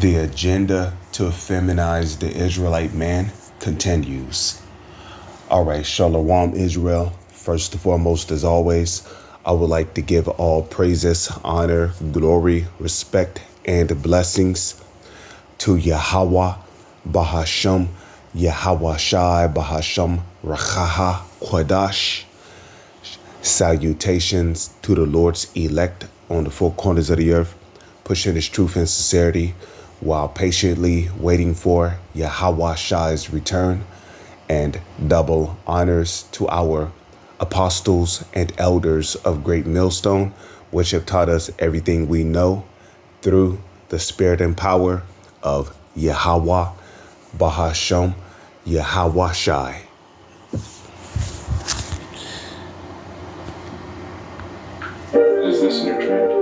The agenda to feminize the Israelite man continues. All right, Shalom Israel. First and foremost, as always, I would like to give all praises, honor, glory, respect, and blessings to Yahweh, Bahasham, Yahweh Shai, Bahasham, Rachaha, Quadash. Salutations to the Lord's elect on the four corners of the earth, pushing his truth and sincerity while patiently waiting for Yahweh Shai's return, and double honors to our apostles and elders of Great Millstone, which have taught us everything we know through the spirit and power of Yahweh, Bahasham, Yahweh Shai. Is this a new trend?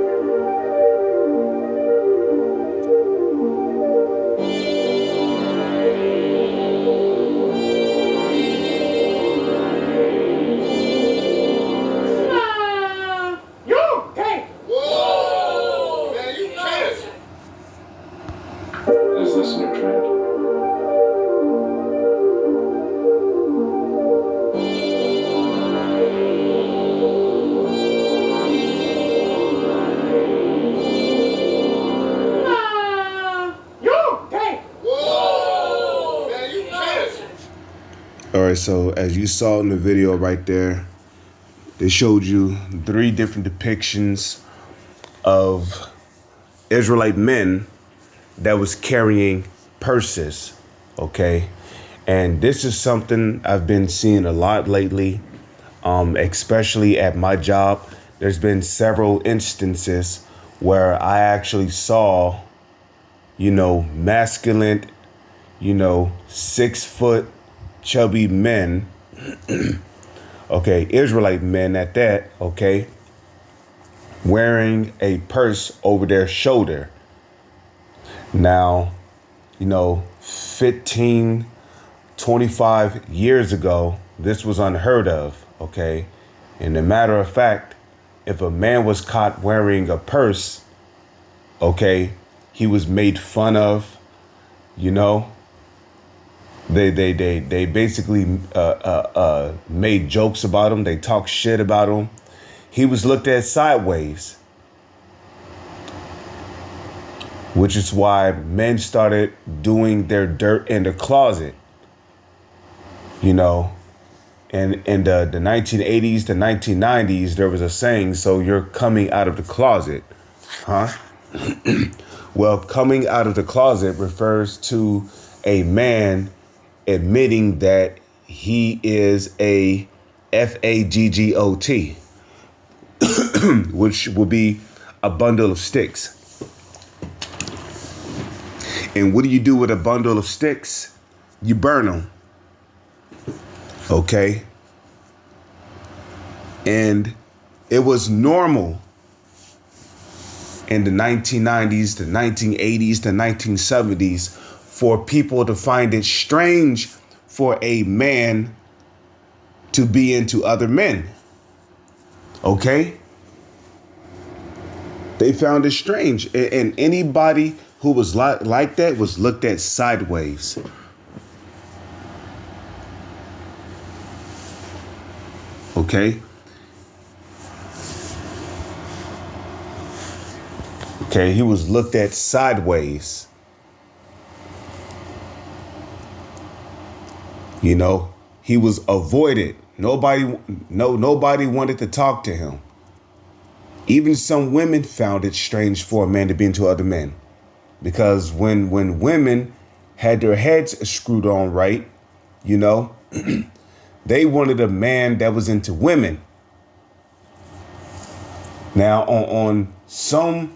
You can't. Whoa! Man, you can't. Is this a new trend? You can't. Whoa! Man, you can't. All right, so as you saw in the video right there, they showed you 3 different depictions of Israelite men that was carrying purses, okay? And this is something I've been seeing a lot lately, especially at my job. There's been several instances where I actually saw, masculine, 6-foot chubby men, okay, Israelite men at that, okay, wearing a purse over their shoulder. Now, 15, 25 years ago, this was unheard of, okay? And a matter of fact, if a man was caught wearing a purse, okay, he was made fun of, They basically made jokes about him. They talked shit about him. He was looked at sideways, which is why men started doing their dirt in the closet. And in the 1980s to 1990s, there was a saying, so you're coming out of the closet, huh? Well, coming out of the closet refers to a man admitting that he is a faggot, which will be a bundle of sticks. And what do you do with a bundle of sticks? You burn them. Okay? And it was normal in the 1990s, the 1980s, the 1970s for people to find it strange for a man to be into other men. Okay? They found it strange. And anybody who was like that was looked at sideways. Okay? Okay, he was looked at sideways. He was avoided. Nobody wanted to talk to him. Even some women found it strange for a man to be into other men. Because when women had their heads screwed on right, they wanted a man that was into women. Now, on some,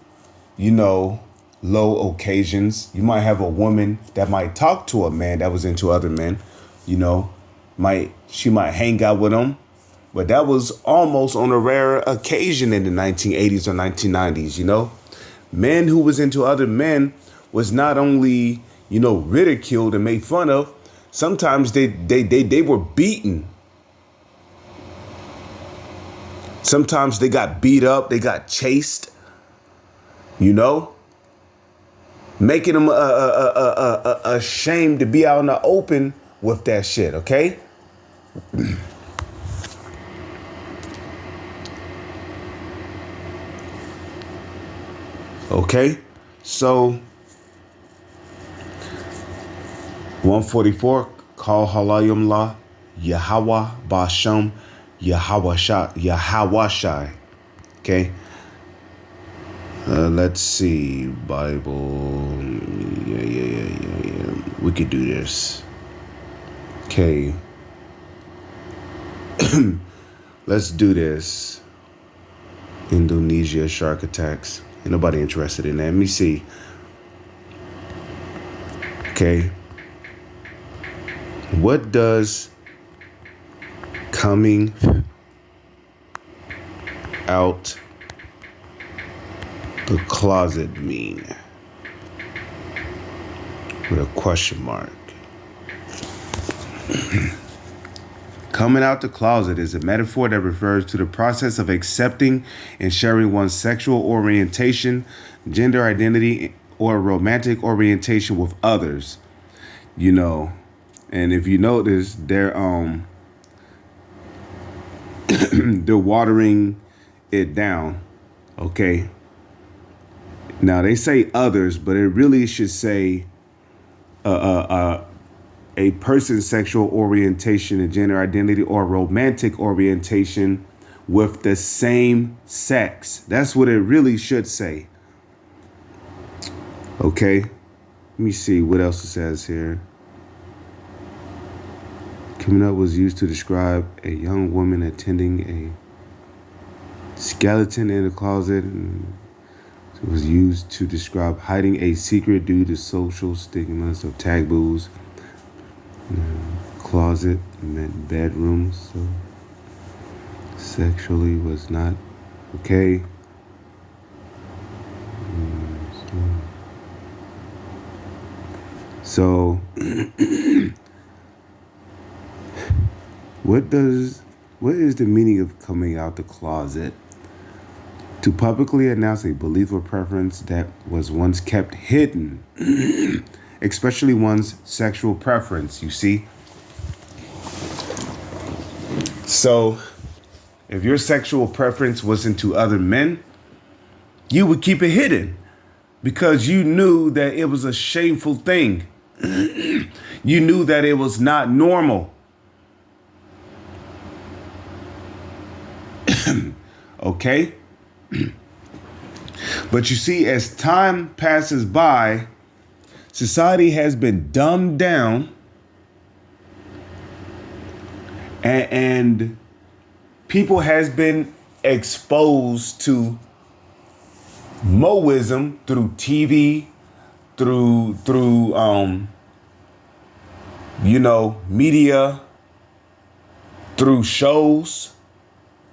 low occasions, you might have a woman that might talk to a man that was into other men, she might hang out with him. But that was almost on a rare occasion in the 1980s or 1990s, Men who was into other men was not only, ridiculed and made fun of, sometimes they were beaten. Sometimes they got beat up, they got chased, making them ashamed to be out in the open with that shit, okay? Okay, so 144, call halayim la, Yahweh Bashem, Yahweh Shai. Okay. Let's see, Bible. Yeah. We could do this. Okay. Let's do this. Indonesia shark attacks. Ain't nobody interested in that. Let me see. Okay. What does coming out the closet mean? With a question mark. Coming out the closet is a metaphor that refers to the process of accepting and sharing one's sexual orientation, gender identity, or romantic orientation with others. You know, and if you notice, they're they're watering it down. Okay. Now they say others, but it really should say a person's sexual orientation and gender identity or romantic orientation with the same sex. That's what it really should say. Okay. Let me see what else it says here. Coming up was used to describe a young woman attending a skeleton in a closet, and it was used to describe hiding a secret due to social stigmas or taboos. Closet meant bedroom, so sexually was not okay. So what is the meaning of coming out the closet? To publicly announce a belief or preference that was once kept hidden, especially one's sexual preference, you see? So, if your sexual preference was into other men, you would keep it hidden because you knew that it was a shameful thing. You knew that it was not normal. Okay? But you see, as time passes by, society has been dumbed down and people has been exposed to Moism through TV, through media, through shows,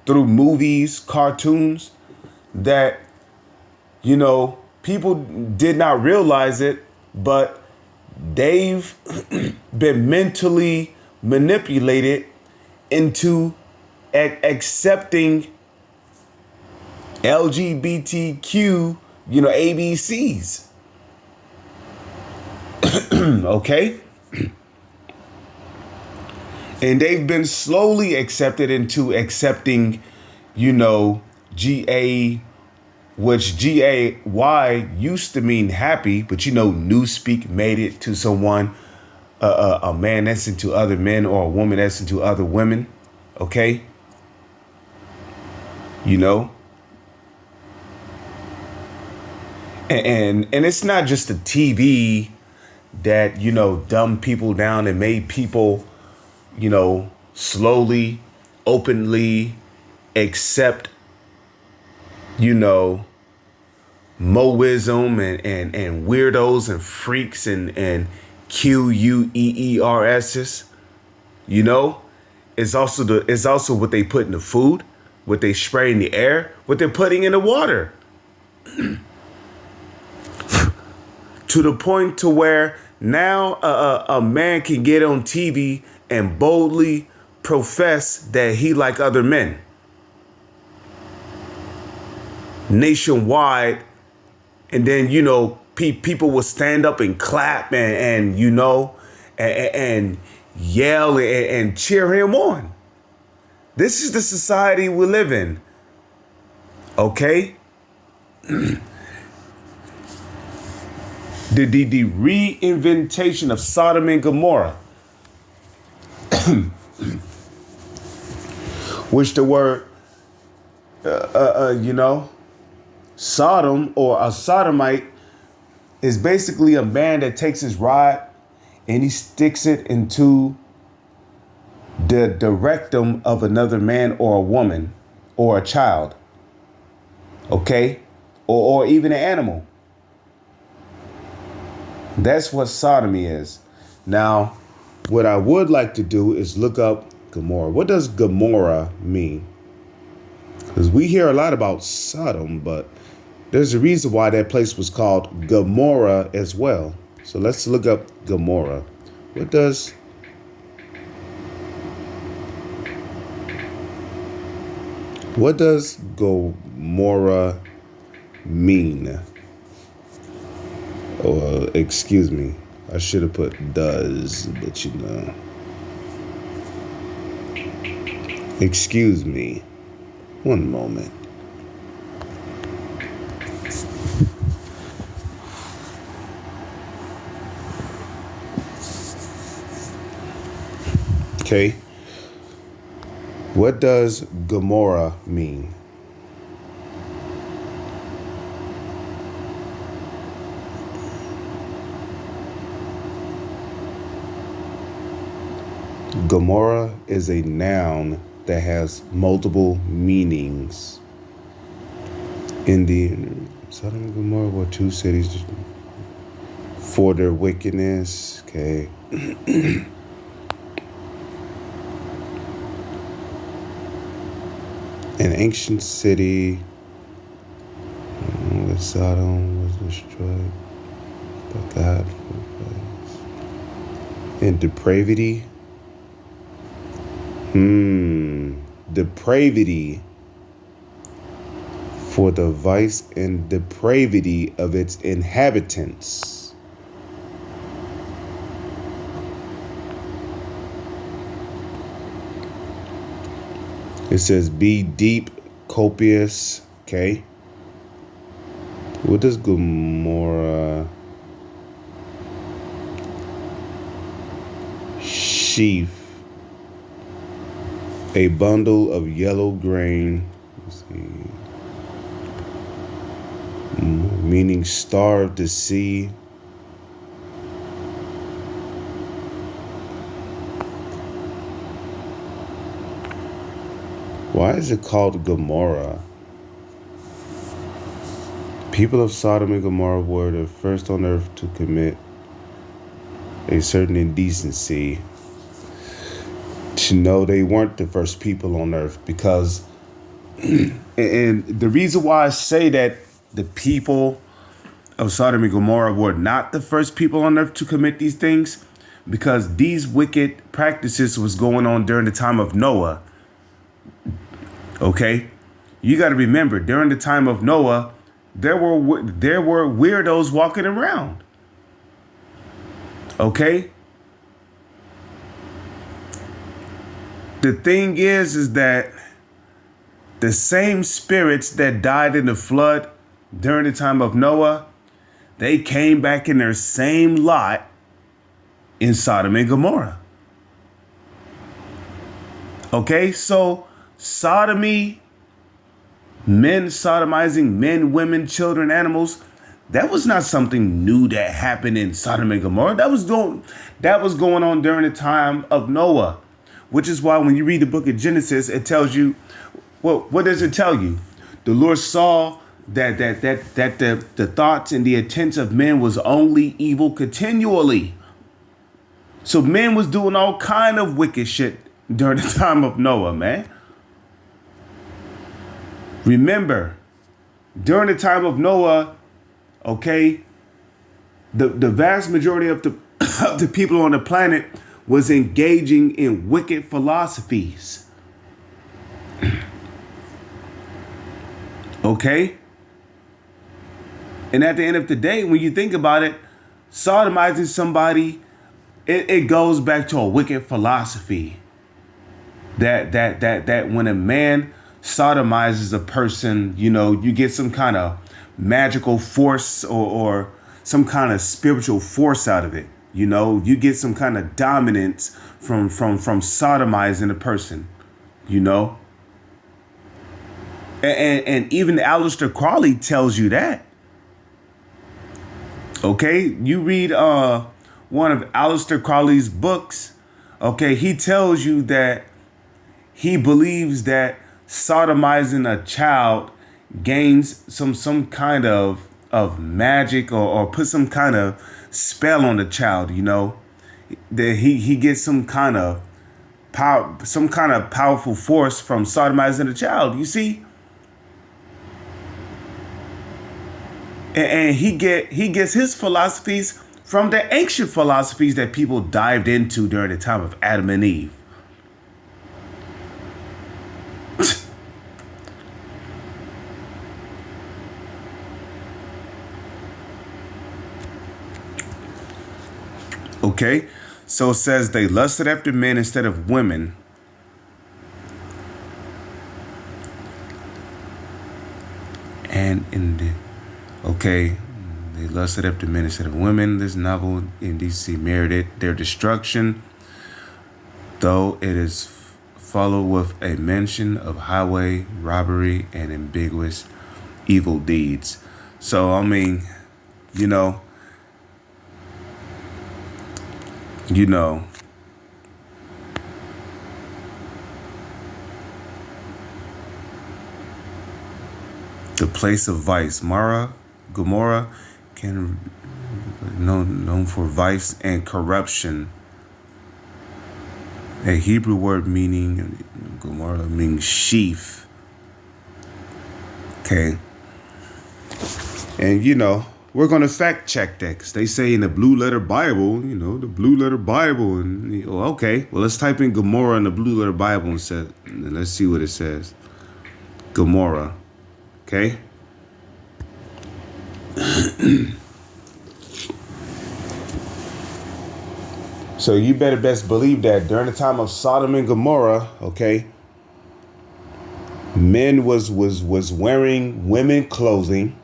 through movies, cartoons, that people did not realize it, but they've been mentally manipulated into accepting LGBTQ, ABCs. Okay? And they've been slowly accepted into accepting, GA, which GAY used to mean happy, but Newspeak made it to someone, a man that's into other men or a woman that's into other women. Okay? And it's not just the TV that, dumbed people down and made people, slowly, openly accept, Moism and weirdos and freaks and QUEERSs. It's also what they put in the food, what they spray in the air, what they're putting in the water. To the point to where now a man can get on TV and boldly profess that he like other men. Nationwide, and then, people will stand up and clap and and yell and cheer him on. This is the society we live in. Okay? The reinventation of Sodom and Gomorrah, which the word, Sodom or a sodomite is basically a man that takes his rod and he sticks it into the rectum of another man or a woman or a child, okay, or even an animal. That's what sodomy is. Now, what I would like to do is look up Gomorrah. What does Gomorrah mean? Because we hear a lot about Sodom, but there's a reason why that place was called Gomorrah as well. So let's look up Gomorrah. What does Gomorrah mean? Or excuse me, I should have put does, but excuse me. One moment. Okay. What does Gomorrah mean? Gomorrah is a noun that has multiple meanings. In the Sodom and Gomorrah were two cities for their wickedness. Okay. An ancient city, Sodom was destroyed by God and depravity. Depravity for the vice and depravity of its inhabitants. It says be deep, copious. Okay. What does Gomorrah? Sheaf. A bundle of yellow grain. Let's see. Meaning star of the sea. Why is it called Gomorrah? People of Sodom and Gomorrah were the first on earth to commit a certain indecency. To know they weren't the first people on earth, because and the reason why I say that the people of Sodom and Gomorrah were not the first people on earth to commit these things, because these wicked practices was going on during the time of Noah. Okay, you got to remember, during the time of Noah, there were weirdos walking around. Okay. The thing is that the same spirits that died in the flood during the time of Noah, they came back in their same lot in Sodom and Gomorrah. Okay, so sodomy, men sodomizing men, women, children, animals, that was not something new that happened in Sodom and Gomorrah. That was going on during the time of Noah. Which is why when you read the book of Genesis, it tells you, well, what does it tell you? The Lord saw that the thoughts and the intents of men was only evil continually. So men was doing all kind of wicked shit during the time of Noah, man. Remember, during the time of Noah, okay, the vast majority of the people on the planet was engaging in wicked philosophies. Okay? And at the end of the day, when you think about it, sodomizing somebody, it goes back to a wicked philosophy that when a man sodomizes a person, you get some kind of magical force or some kind of spiritual force out of it. You get some kind of dominance from sodomizing a person, you know. And even Aleister Crowley tells you that. Okay, you read one of Aleister Crowley's books. Okay, he tells you that he believes that sodomizing a child gains some kind of magic or put some kind of spell on the child. That he gets some kind of powerful force from sodomizing a child. You see. And he gets his philosophies from the ancient philosophies that people dived into during the time of Adam and Eve. Okay, so it says they lusted after men instead of women. And they lusted after men instead of women. This novel in DC merited their destruction, though it is followed with a mention of highway robbery and ambiguous evil deeds. So, I mean, you know, the place of vice, Gomorrah, known for vice and corruption. A Hebrew word meaning Gomorrah means sheaf. Okay. And we're gonna fact check that because they say in the Blue Letter Bible, the Blue Letter Bible, and okay, well let's type in Gomorrah in the Blue Letter Bible and let's see what it says. Gomorrah. Okay. So you better best believe that during the time of Sodom and Gomorrah, okay, men was wearing women clothing,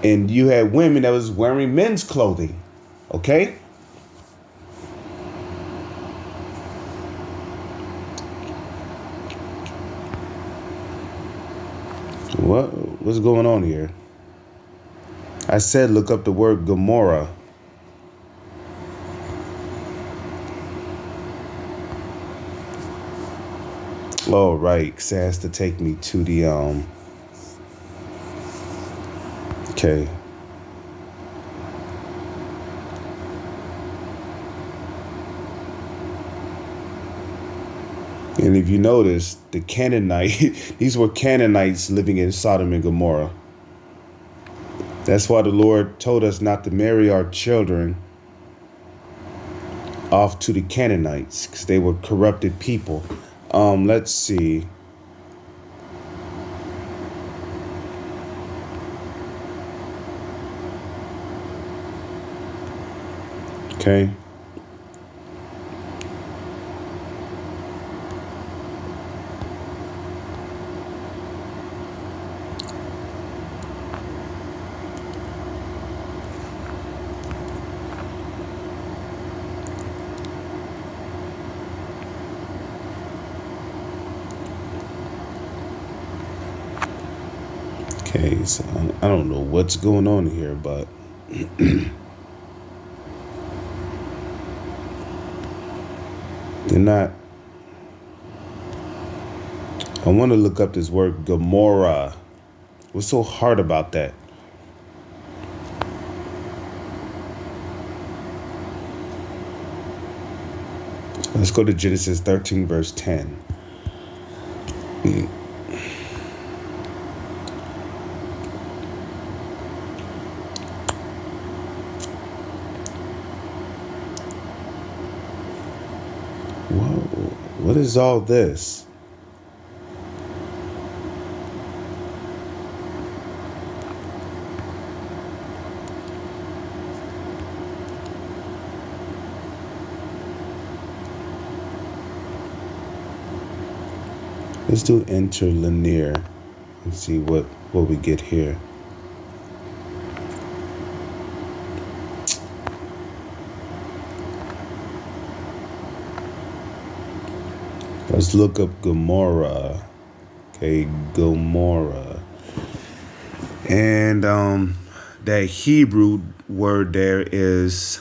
and you had women that was wearing men's clothing, okay? What's going on here? I said look up the word Gomorrah. Oh, right. It has to take me to the okay. And if you notice, the Canaanite, these were Canaanites living in Sodom and Gomorrah. That's why the Lord told us not to marry our children off to the Canaanites, because they were corrupted people. Let's see. Okay. Okay, so I don't know what's going on here, but they're not. I want to look up this word Gomorrah. What's so hard about that? Let's go to Genesis 13, verse 10. What is all this? Let's do interlinear and see what we get here. Let's look up Gomorrah. Okay, Gomorrah. And that Hebrew word there is,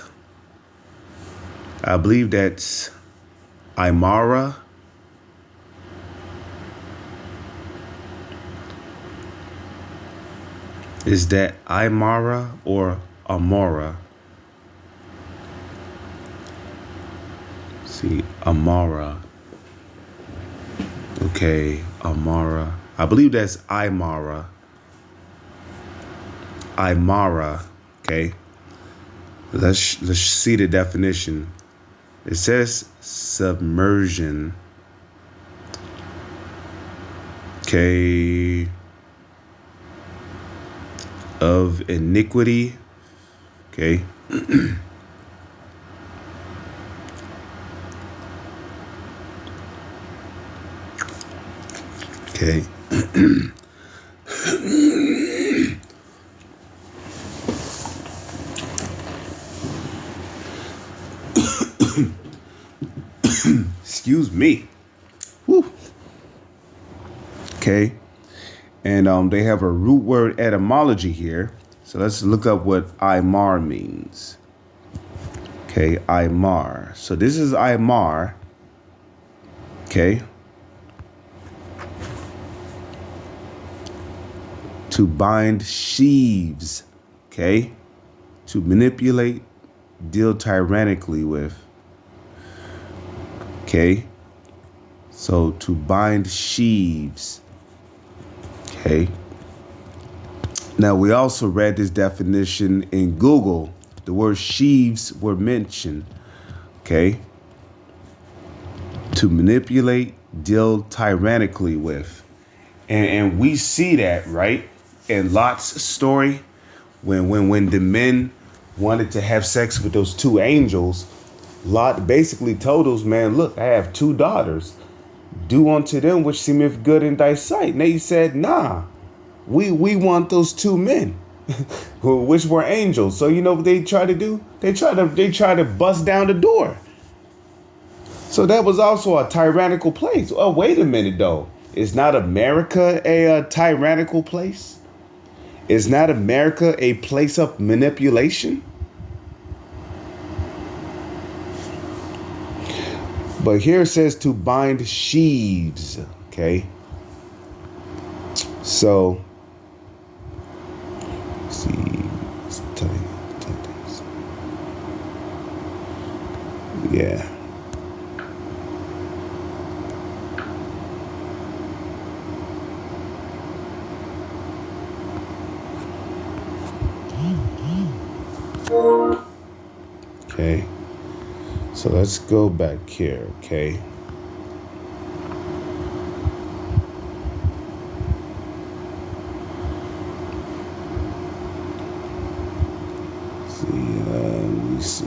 I believe that's Imara. Is that Imara or Amora? See, Amara. Okay, Amara. I believe that's Imara. Imara. Okay. Let's see the definition. It says submersion. Okay. Of iniquity. Okay. Okay. Excuse me. Whew. Okay. And they have a root word etymology here. So let's look up what Imar means. Okay, Imar. So this is Imar. Okay. To bind sheaves. Okay. To manipulate, deal tyrannically with. Okay. So to bind sheaves. Okay. Now we also read this definition in Google. The word sheaves were mentioned. Okay. To manipulate, deal tyrannically with. And we see that, right? In Lot's story, when the men wanted to have sex with those two angels, Lot basically told those men, look, I have two daughters. Do unto them which seemeth good in thy sight. And they said, nah, we want those two men, which were angels. So you know what they try to do? They try to bust down the door. So that was also a tyrannical place. Oh, wait a minute, though. Is not America a tyrannical place? Is not America a place of manipulation? But here it says to bind sheaves. Okay. So, let's see. Let's tell this. Yeah. Okay. So let's go back here, okay? Let me see.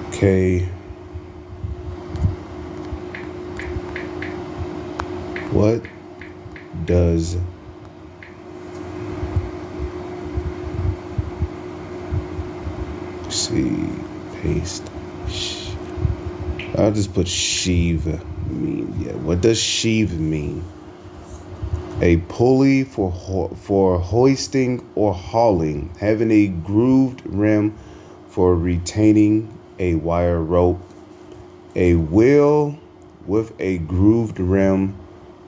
Okay. What does paste? I'll just put sheave mean. Yeah. What does sheave mean? A pulley for hoisting or hauling, having a grooved rim for retaining a wire rope. A wheel with a grooved rim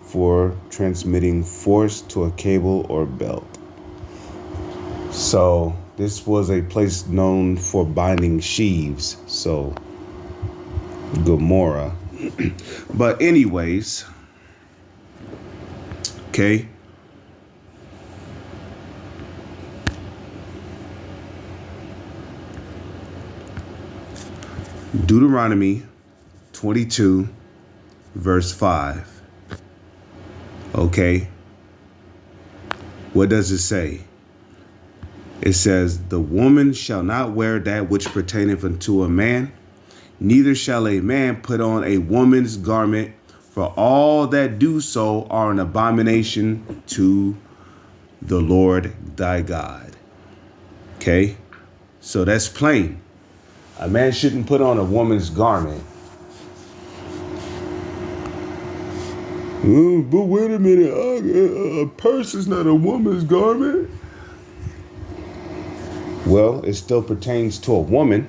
for transmitting force to a cable or belt. So this was a place known for binding sheaves. So Gomorrah. But anyways, okay. Deuteronomy 22, verse 5. Okay. What does it say? It says, the woman shall not wear that which pertaineth unto a man, neither shall a man put on a woman's garment For all that do so are an abomination to the Lord thy God. Okay? So that's plain. A man shouldn't put on a woman's garment. But wait a minute, a purse is not a woman's garment. Well, it still pertains to a woman.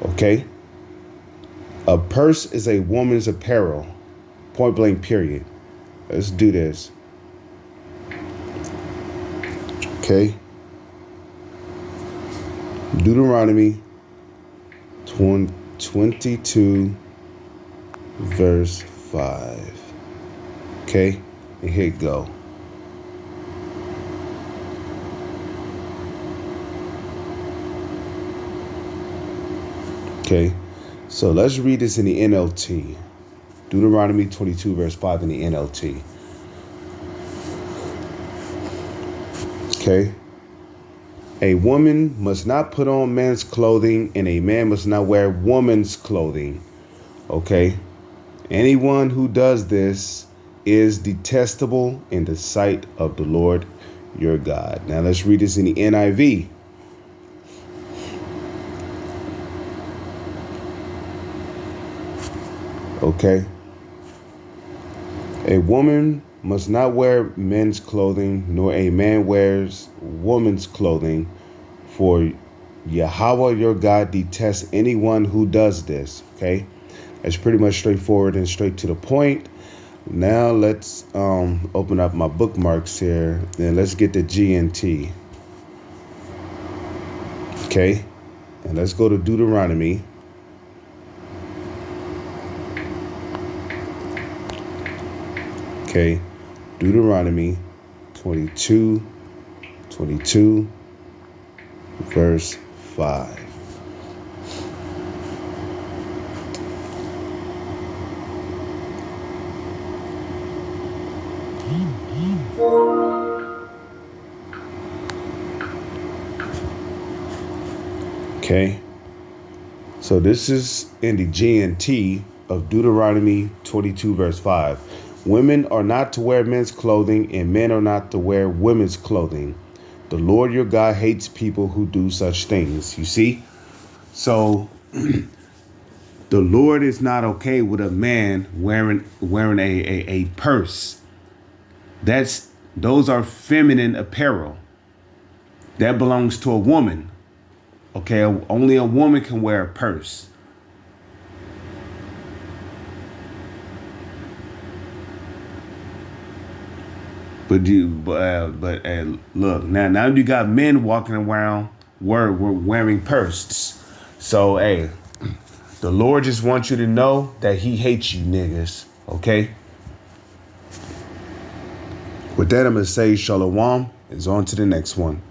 Okay? A purse is a woman's apparel. Point blank, period. Let's do this. Okay? Deuteronomy 22, verse 5. Okay? And here it go. Okay? So let's read this in the NLT. Deuteronomy 22, verse 5 in the NLT. Okay? A woman must not put on men's clothing, and a man must not wear woman's clothing. Okay? Anyone who does this is detestable in the sight of the Lord your God. Now let's read this in the NIV. Okay? A woman must not wear men's clothing, nor a man wears woman's clothing, for Yahweh your God detests anyone who does this. Okay? That's pretty much straightforward and straight to the point. Now let's open up my bookmarks here, and let's get the GNT. Okay? And let's go to Deuteronomy. Okay, Deuteronomy 22, verse 5. Okay, so this is in the GNT of Deuteronomy 22, verse 5. Women are not to wear men's clothing, and men are not to wear women's clothing. The Lord your God hates people who do such things. You see? So the Lord is not okay with a man wearing a purse. Those are feminine apparel. That belongs to a woman. Okay, only a woman can wear a purse. But look, now you got men walking around wearing purses. So hey, the Lord just wants you to know that He hates you niggas. Okay. With that, I'm gonna say shalom. Is on to the next one.